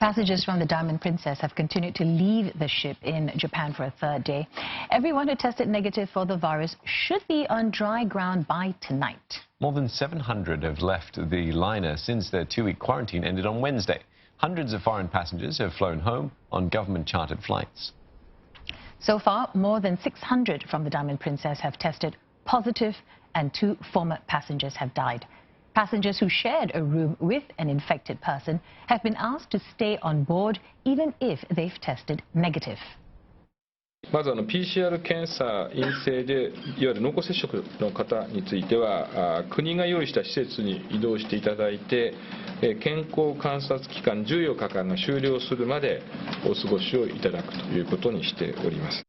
Passengers from the Diamond Princess have continued to leave the ship in Japan for a third day. Everyone who tested negative for the virus should be on dry ground by tonight. More than 700 have left the liner since their two-week quarantine ended on Wednesday. Hundreds of foreign passengers have flown home on government-chartered flights. So far, more than 600 from the Diamond Princess have tested positive and 2 former passengers have died. Passengers who shared a room with an infected person have been asked to stay on board even if they've tested negative. まずPCR 検査陰性でいわゆる濃厚接触の方については国が用意した施設に移動していただいて健康観察期間14日間が終了するまでお過ごしをいただくということにしております。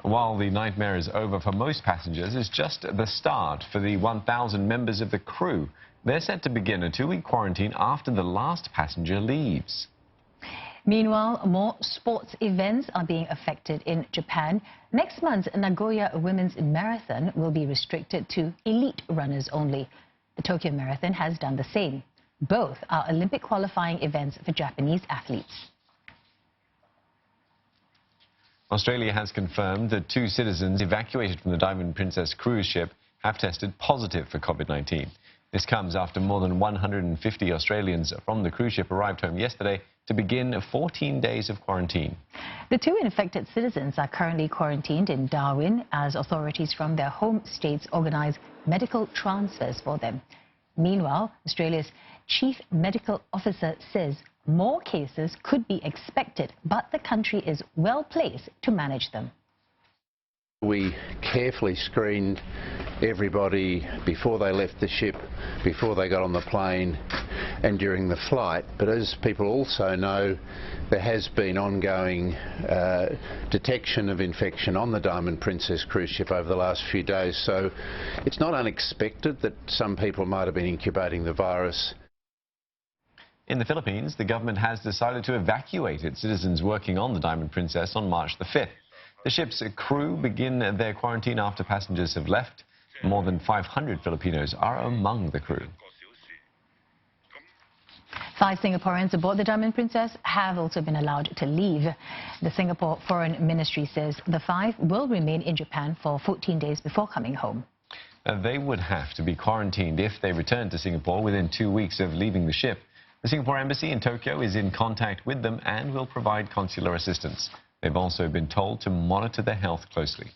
While the nightmare is over for most passengers, it's just the start for the 1,000 members of the crew. They're set to begin a 2-week quarantine after the last passenger leaves. Meanwhile, more sports events are being affected in Japan. Next month's Nagoya Women's Marathon will be restricted to elite runners only. The Tokyo Marathon has done the same. Both are Olympic qualifying events for Japanese athletes. Australia has confirmed that 2 citizens evacuated from the Diamond Princess cruise ship have tested positive for COVID-19. This comes after more than 150 Australians from the cruise ship arrived home yesterday to begin 14 days of quarantine. The 2 infected citizens are currently quarantined in Darwin as authorities from their home states organize medical transfers for them. Meanwhile, Australia's chief medical officer says more cases could be expected, but the country is well placed to manage them. We carefully screened everybody before they left the ship, before they got on the plane and during the flight. But as people also know, there has been ongoing detection of infection on the Diamond Princess cruise ship over the last few days. So it's not unexpected that some people might have been incubating the virus. In the Philippines, the government has decided to evacuate its citizens working on the Diamond Princess on March the 5th. The ship's crew begin their quarantine after passengers have left. More than 500 Filipinos are among the crew. 5 Singaporeans aboard the Diamond Princess have also been allowed to leave. The Singapore Foreign Ministry says the 5 will remain in Japan for 14 days before coming home. They would have to be quarantined if they return to Singapore within 2 weeks of leaving the ship. The Singapore Embassy in Tokyo is in contact with them and will provide consular assistance. They've also been told to monitor their health closely.